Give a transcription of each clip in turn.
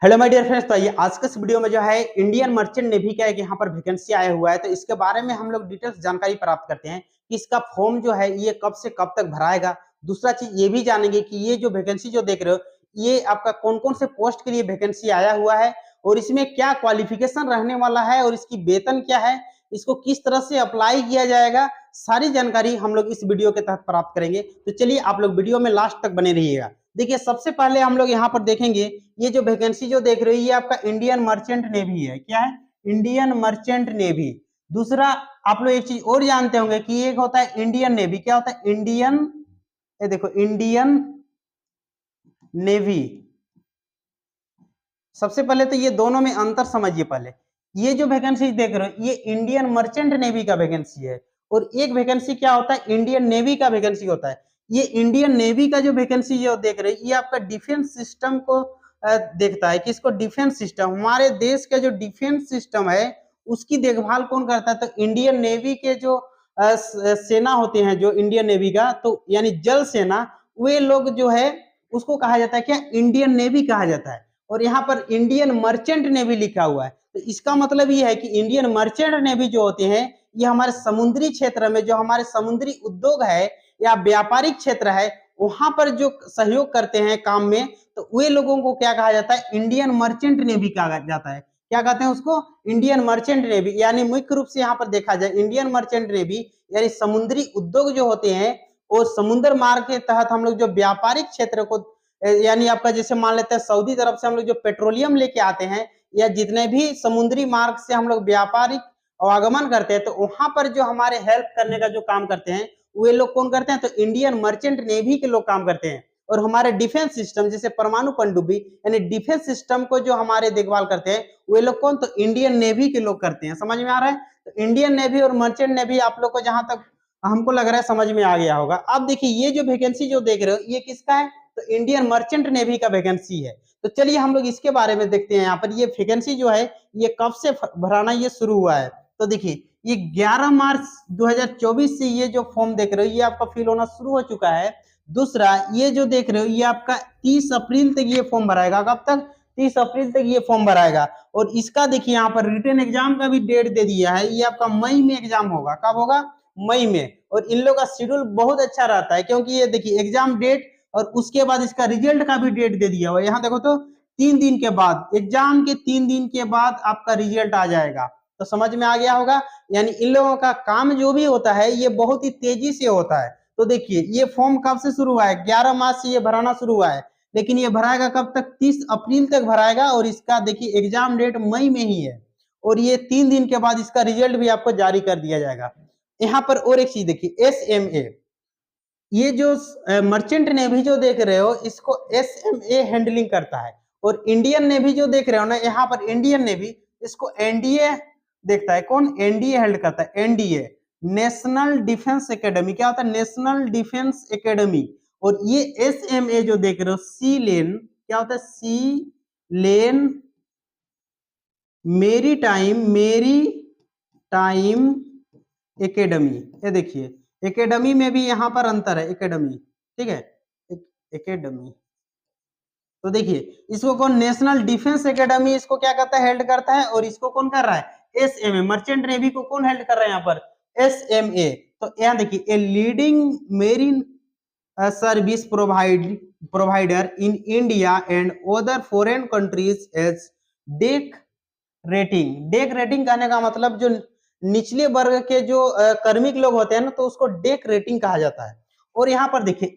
Hello my dear friends. तो आइए आज के इस वीडियो में जो है इंडियन मर्चेंट नेवी का एक यहाँ पर वैकेंसी आया हुआ है। तो इसके बारे में हम लोग डिटेल्स जानकारी प्राप्त करते हैं कि इसका फॉर्म जो है ये कब से कब तक भराएगा। दूसरा चीज ये भी जानेंगे कि ये जो वैकेंसी जो देख रहे हो ये आपका कौन कौन से पोस्ट के लिए वैकेंसी आया हुआ है और इसमें क्या क्वालिफिकेशन रहने वाला है और इसकी वेतन क्या है, इसको किस तरह से अप्लाई किया जाएगा, सारी जानकारी हम लोग इस वीडियो के तहत प्राप्त करेंगे। तो चलिए आप लोग वीडियो में लास्ट तक बने रहिएगा। देखिए सबसे पहले हम लोग यहाँ पर देखेंगे ये जो वैकेंसी जो देख रहे हो ये आपका इंडियन मर्चेंट नेवी है। क्या है? Indian merchant navy. दूसरा आप लोग एक चीज और जानते होंगे कि एक होता है इंडियन नेवी। क्या होता है? इंडियन, ये देखो इंडियन नेवी। सबसे पहले तो ये दोनों में अंतर समझिए। पहले ये जो वैकेंसी देख रहे हो ये इंडियन मर्चेंट नेवी का वैकेंसी है और एक वैकेंसी क्या होता है? इंडियन नेवी का वैकेंसी होता है। ये इंडियन नेवी का जो वैकेंसी जो देख रहे हो ये आपका डिफेंस सिस्टम को देखता है। किसको? Defence system. हमारे देश का जो डिफेंस सिस्टम है उसकी देखभाल कौन करता है? तो इंडियन नेवी के जो सेना होते हैं जो इंडियन नेवी का, तो यानी जल सेना, वे लोग जो है उसको कहा जाता है क्या? इंडियन नेवी कहा जाता है। और यहाँ पर इंडियन मर्चेंट नेवी लिखा हुआ है तो इसका मतलब ये है कि इंडियन मर्चेंट नेवी जो होते हैं ये हमारे समुद्री क्षेत्र में जो हमारे समुद्री उद्योग है या व्यापारिक क्षेत्र है वहां पर जो सहयोग करते हैं काम में, तो वे लोगों को क्या कहा जाता है? इंडियन मर्चेंट नेवी कहा जाता है। क्या कहते हैं उसको? Indian merchant navy. यानी मुख्य रूप से यहाँ पर देखा जाए इंडियन मर्चेंट नेवी यानी समुद्री उद्योग जो होते हैं और समुद्र मार्ग के तहत हम लोग जो व्यापारिक क्षेत्र को, यानी आपका जैसे मान लेते हैं सऊदी तरफ से हम लोग जो पेट्रोलियम लेके आते हैं या जितने भी समुद्री मार्ग से हम लोग व्यापारिक आवागमन करते हैं तो वहां पर जो हमारे हेल्प करने का जो काम करते हैं वे लोग कौन करते हैं? तो इंडियन मर्चेंट नेवी के लोग काम करते हैं। और हमारे डिफेंस सिस्टम जैसे परमाणु पनडुब्बी यानी डिफेंस सिस्टम को जो हमारे देखभाल करते हैं वे लोग कौन? तो इंडियन नेवी के लोग करते हैं। समझ में आ रहा है? तो इंडियन नेवी और मर्चेंट नेवी आप लोग को जहां तक हमको लग रहा है समझ में आ गया होगा। अब देखिए ये जो वैकेंसी जो देख रहे हो ये किसका है? तो इंडियन मर्चेंट नेवी का वैकेंसी है। तो चलिए हम लोग इसके बारे में देखते हैं। यहाँ पर ये वैकेंसी जो है ये कब से भराना ये शुरू हुआ है? तो देखिए ये 11 मार्च 2024 से ये जो फॉर्म देख रहे हो ये आपका फिल होना शुरू हो चुका है। दूसरा ये जो देख रहे हो ये आपका 30 अप्रैल तक ये फॉर्म भराएगा। कब तक? 30 अप्रैल तक ये फॉर्म भराएगा। और इसका देखिए यहाँ पर रिटन एग्जाम का भी डेट दे दिया है। ये आपका मई में एग्जाम होगा। कब होगा? मई में। और इन लोगों का शेड्यूल बहुत अच्छा रहता है क्योंकि ये देखिए एग्जाम डेट और उसके बाद इसका रिजल्ट का भी डेट दे दिया हुआ है। यहाँ देखो तो 3 दिन के बाद, एग्जाम के 3 दिन के बाद आपका रिजल्ट आ जाएगा। तो समझ में आ गया होगा। यानी इन लोगों का काम जो भी होता है ये बहुत ही तेजी से होता है। तो देखिए ये फॉर्म कब से शुरू हुआ है? 11 मार्च से ये भराना शुरू हुआ है लेकिन ये भराएगा कब तक? 30 अप्रैल तक भराएगा। और इसका देखिए एग्जाम डेट मई में ही है और ये 3 दिन के बाद इसका रिजल्ट भी आपको जारी कर दिया जाएगा। यहाँ पर और एक चीज देखिए SMA, ये जो मर्चेंट नेवी जो देख रहे हो इसको SMA हैंडलिंग करता है। और इंडियन नेवी जो देख रहे हो ना यहाँ पर इंडियन नेवी, इसको NDA देखता है। कौन? NDA हेल्ड करता है। NDA national defence academy. क्या होता है? National defence academy. और ये SMA जो देख रहे हो सी लेन, क्या होता है? सी लेन मेरी टाइम एकेडमी। ये देखिए एकेडमी में भी यहाँ पर अंतर है। एकेडमी, ठीक है, एकेडमी। तो देखिए इसको कौन? नेशनल डिफेंस एकेडमी इसको क्या करता है? हेल्ड करता है। और इसको कौन कर रहा है? SMA। मर्चेंट नेवी को कौन हेल्ड कर रहा है यहाँ पर? SMA। तो यहाँ देखिए a leading marine service provider in India and other foreign countries as deck rating. Deck rating कहने का मतलब जो निचले वर्ग के जो कार्मिक लोग होते हैं ना तो उसको डेक रेटिंग कहा जाता है। और यहाँ पर देखिए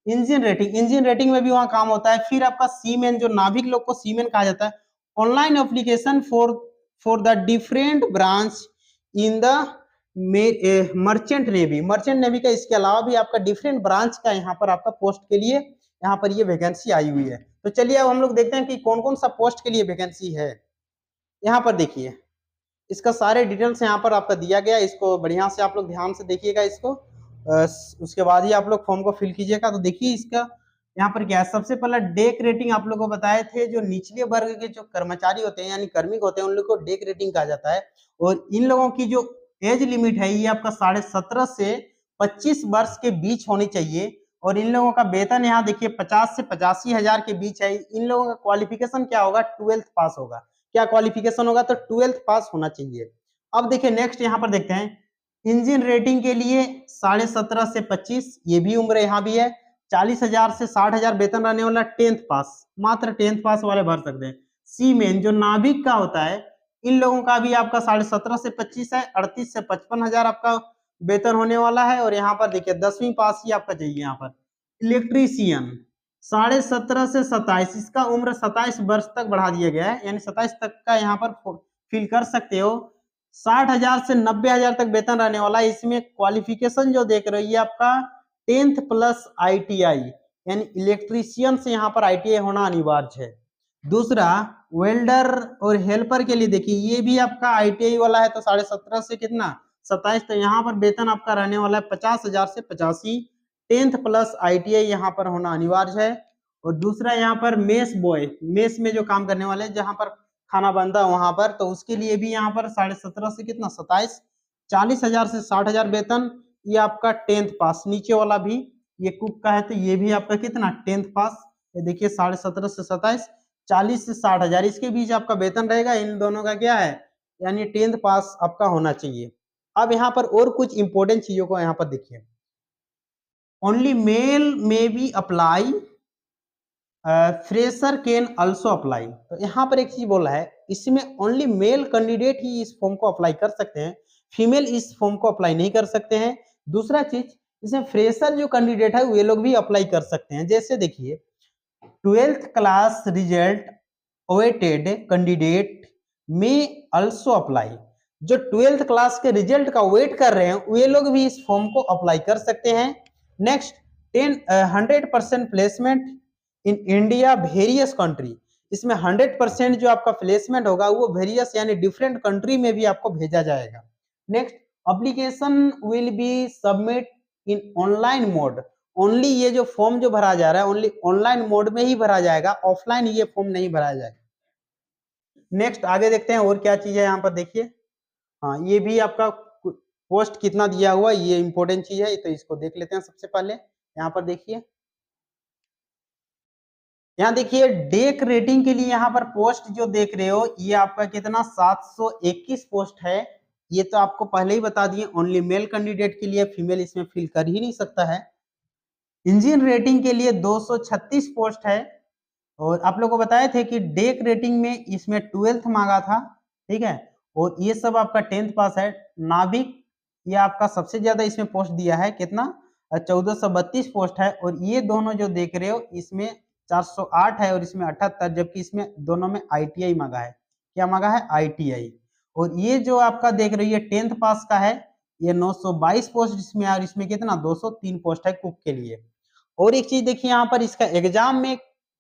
इंजन रेटिंग में भी वहां काम होता है। फिर आपका सीमेन, जो नाविक लोग को सीमेन कहा जाता है। Online application for the different branch in the merchant navy का इसके अलावा भी आपका डिफरेंट ब्रांच का यहाँ पर आपका पोस्ट के लिए यहाँ पर ये वैकेंसी आई हुई है। तो चलिए अब हम लोग देखते हैं कि कौन कौन सा पोस्ट के लिए वैकेंसी है। यहाँ पर देखिए इसका सारे डिटेल्स यहाँ पर आपका दिया गया है। इसको बढ़िया से आप लोग ध्यान से देखिएगा इसको, उसके बाद ही आप लोग फॉर्म को फिल कीजिएगा। तो देखिए इसका यहाँ पर क्या है। सबसे पहला डेक रेटिंग आप लोग को बताए थे, जो निचले वर्ग के जो कर्मचारी होते हैं यानी कार्मिक होते हैं उन लोग को डेक रेटिंग कहा जाता है। और इन लोगों की जो एज लिमिट है ये आपका 17.5 से 25 वर्ष के बीच होनी चाहिए। और इन लोगों का वेतन यहाँ देखिए 50 से 85,000 के बीच है। इन लोगों का क्वालिफिकेशन क्या होगा, 12th पास होगा। क्या क्वालिफिकेशन होगा, तो 12th पास होना चाहिए। अब देखिए नेक्स्ट यहाँ पर देखते हैं, इंजन रेटिंग के लिए 17.5 से 25, ये भी उम्र यहाँ भी है। 40,000 से 60,000 वेतन रहने वाला 10th पास, मात्र 10th पास वाले भर सकते हैं। सी मेन जो नाविक का होता है, इन लोगों का भी आपका 17.5 से 25 है। 38 से 55,000 आपका वेतन होने वाला है। और यहाँ पर देखिए 10वीं पास ही आपका चाहिए। यहाँ पर इलेक्ट्रीशियन 17.5 से 27, इसका उम्र 27 वर्ष तक बढ़ा दिया गया है, यानी 27 तक का यहाँ पर फिल कर सकते हो। 60,000 से 90,000 तक वेतन रहने वाला है। इसमें क्वालिफिकेशन जो देख रहे हो ये आपका 10th प्लस ITI, यानी इलेक्ट्रीशियन से यहाँ पर ITI होना अनिवार्य है। दूसरा वेल्डर और हेल्पर के लिए देखिए, ये भी आपका ITI वाला है, तो 17.5 से कितना 27, तो यहाँ पर वेतन आपका रहने वाला है 50,000 से 85। 10th प्लस ITI यहाँ पर होना अनिवार्य है। और दूसरा यहाँ पर मेस बॉय, मेस में जो काम करने वाले जहाँ पर खाना बनता है वहां पर, तो उसके लिए भी यहाँ पर 17.5 से कितना 27। 40,000 से 60,000 वेतन, ये आपका 10th पास। नीचे वाला भी ये कुक का है, तो ये भी आपका कितना 10th पास। ये देखिए 17.5 से 27, 40 से 60,000 इसके बीच आपका वेतन रहेगा। इन दोनों का क्या है, यानी 10th पास आपका होना चाहिए। अब यहाँ पर और कुछ इंपॉर्टेंट चीजों को यहाँ पर देखिए, only mail may be apply, fresher can also apply. तो यहाँ पर एक चीज बोला है, इसमें ओनली मेल कैंडिडेट ही इस फॉर्म को अप्लाई कर सकते हैं, फीमेल इस फॉर्म को अप्लाई नहीं कर सकते हैं। दूसरा चीज, इसमें फ्रेशर जो कैंडिडेट है वे लोग भी अप्लाई कर सकते हैं। जैसे देखिए 12th class result awaited candidate में अल्सो अप्लाई, जो 12th क्लास के रिजल्ट का वेट कर रहे हैं वे लोग भी इस फॉर्म को अप्लाई कर सकते हैं। Next 100% placement in India various country, इसमें 100% जो आपका प्लेसमेंट होगा वो वेरियस यानी डिफरेंट कंट्री में भी आपको भेजा जाएगा। Next application will be submit in online mode, only ये जो फॉर्म जो भरा जा रहा है ओनली ऑनलाइन मोड में ही भरा जाएगा, ऑफलाइन ये फॉर्म नहीं भरा जाएगा। नेक्स्ट आगे देखते हैं और क्या चीज है यहाँ पर देखिए। हाँ, ये भी आपका पोस्ट कितना दिया हुआ, ये इंपॉर्टेंट चीज है, तो इसको देख लेते हैं। सबसे पहले यहाँ पर देखिए, यहाँ देखिए डेक रेटिंग के लिए यहाँ पर पोस्ट जो देख रहे हो ये आपका कितना 721 पोस्ट है। ये तो आपको पहले ही बता दिए, ओनली मेल कैंडिडेट के लिए, फीमेल इसमें फिल कर ही नहीं सकता है। इंजन रेटिंग के लिए 236 पोस्ट है। और आप लोगों को बताए थे कि डेक रेटिंग में इसमें 12th मांगा था, ठीक है, और ये सब आपका 10th पास है। नाविक ये आपका सबसे ज्यादा इसमें पोस्ट दिया है, कितना 1432 पोस्ट है। और ये दोनों जो देख रहे हो इसमें 408 है और इसमें 78, जबकि इसमें दोनों में ITI मांगा है। क्या मांगा है, ITI। और ये जो आपका देख रहे हो ये 10th पास का है, ये 922 पोस्ट इसमें, और इसमें कितना 203 पोस्ट है कुक के लिए। और एक चीज देखिए यहाँ पर, इसका एग्जाम में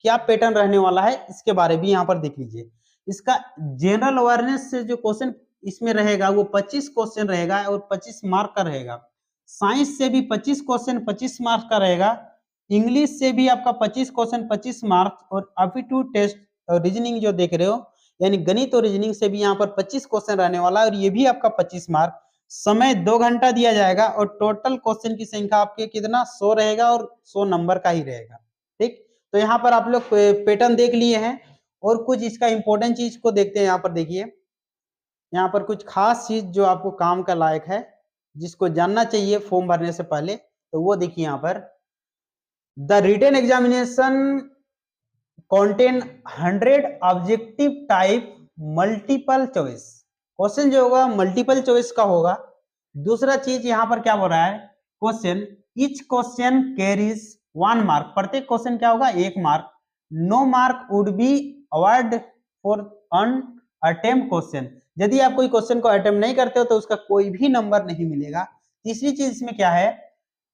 क्या पैटर्न रहने वाला है इसके बारे में यहाँ पर देख लीजिए। इसका जनरल अवेयरनेस से जो क्वेश्चन इसमें रहेगा वो 25 क्वेश्चन रहेगा और 25 मार्क का रहेगा। साइंस से भी 25 क्वेश्चन 25 मार्क का रहेगा। इंग्लिश से भी आपका 25 क्वेश्चन 25 मार्क्स, और एप्टीट्यूड टेस्ट और रीजनिंग जो देख रहे हो यानी गणित और रीजनिंग से भी यहाँ पर 25 क्वेश्चन रहने वाला है, और ये भी आपका 25 मार्क। समय 2 घंटा दिया जाएगा और टोटल क्वेश्चन की संख्या आपके कितना 100 रहेगा और 100 नंबर का ही रहेगा। ठीक, तो यहाँ पर आप लोग पैटर्न देख लिए हैं, और कुछ इसका इंपॉर्टेंट चीज को देखते हैं। यहाँ पर देखिए, यहाँ पर कुछ खास चीज जो आपको काम का लायक है, जिसको जानना चाहिए फॉर्म भरने से पहले, तो वो देखिए यहाँ पर, the written examination contain 100 objective type multiple choice, question जो होगा मल्टीपल चॉइस का होगा। दूसरा चीज यहाँ पर क्या बोल रहा है, question each question carries 1 mark, प्रत्येक क्वेश्चन क्या होगा 1 mark. No mark would be award for an attempt question, यदि आप कोई क्वेश्चन को अटेम्प्ट नहीं करते हो तो उसका कोई भी नंबर नहीं मिलेगा। तीसरी चीज इसमें क्या है,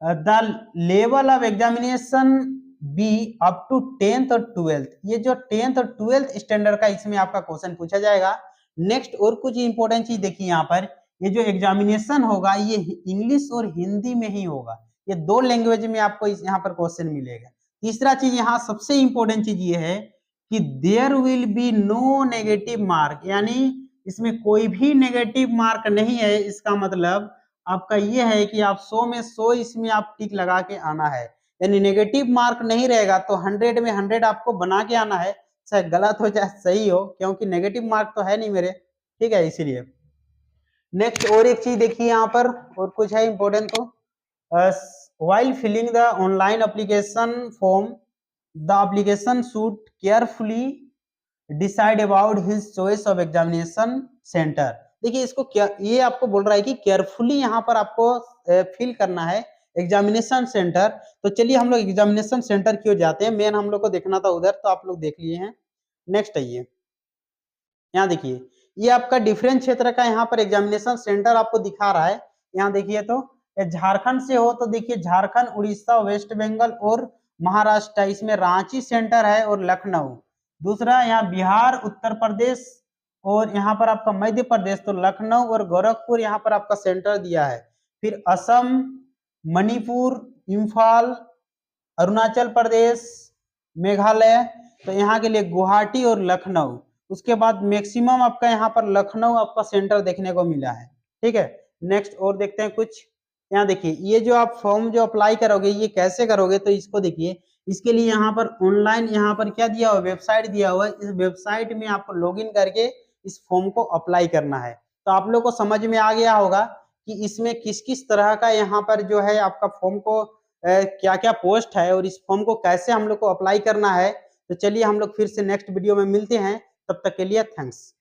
the level of examination be up to 10th और 12th, ये जो 10th और 12th स्टैंडर्ड का इसमें आपका क्वेश्चन पूछा जाएगा। नेक्स्ट और कुछ इंपॉर्टेंट चीज देखिए यहाँ पर, ये जो एग्जामिनेशन होगा ये इंग्लिश और हिंदी में ही होगा, ये 2 लैंग्वेज में आपको यहाँ पर क्वेश्चन मिलेगा। तीसरा चीज यहाँ सबसे इंपॉर्टेंट चीज ये है कि there will be no negative mark, यानी इसमें कोई भी नेगेटिव मार्क नहीं है। इसका मतलब आपका ये है कि आप 100 में 100 इसमें आप टिक लगा के आना है, यानी नेगेटिव मार्क नहीं रहेगा तो 100 में 100 आपको बना के आना है, चाहे गलत हो चाहे सही हो, क्योंकि नेगेटिव मार्क तो है नहीं मेरे, ठीक है, इसीलिए। नेक्स्ट और एक चीज देखिए यहाँ पर, और कुछ है इंपॉर्टेंट तो, while filling the online application form, the application should carefully decide about his choice of examination center। देखिए इसको क्या, ये आपको बोल रहा है कि केयरफुली यहाँ पर आपको फिल करना है एग्जामिनेशन सेंटर। तो चलिए हम लोग एग्जामिनेशन सेंटर क्यों जाते हैं, मेन हम लोग को देखना था उधर, तो आप लोग देख लिए हैं। नेक्स्ट आइए, यहाँ देखिए ये आपका डिफरेंट क्षेत्र का यहाँ पर एग्जामिनेशन सेंटर आपको दिखा रहा है। यहाँ देखिए तो झारखंड से हो तो देखिए झारखंड, उड़ीसा, वेस्ट बंगाल और महाराष्ट्र, इसमें रांची सेंटर है और लखनऊ। दूसरा यहाँ बिहार, उत्तर प्रदेश और यहाँ पर आपका मध्य प्रदेश, तो लखनऊ और गोरखपुर यहाँ पर आपका सेंटर दिया है। फिर असम, मणिपुर, इम्फाल, अरुणाचल प्रदेश, मेघालय, तो यहाँ के लिए गुवाहाटी और लखनऊ। उसके बाद मैक्सिमम आपका यहाँ पर लखनऊ आपका सेंटर देखने को मिला है, ठीक है। नेक्स्ट और देखते हैं कुछ। यहाँ देखिए ये जो आप फॉर्म जो अप्लाई करोगे ये कैसे करोगे, तो इसको देखिए, इसके लिए यहाँ पर ऑनलाइन यहाँ पर क्या दिया हुआ, वेबसाइट दिया हुआ है। इस वेबसाइट में आपको लॉगिन करके इस फॉर्म को अप्लाई करना है। तो आप लोग को समझ में आ गया होगा कि इसमें किस किस तरह का यहाँ पर जो है आपका फॉर्म को क्या क्या पोस्ट है और इस फॉर्म को कैसे हम लोग को अप्लाई करना है। तो चलिए हम लोग फिर से नेक्स्ट वीडियो में मिलते हैं, तब तक के लिए थैंक्स।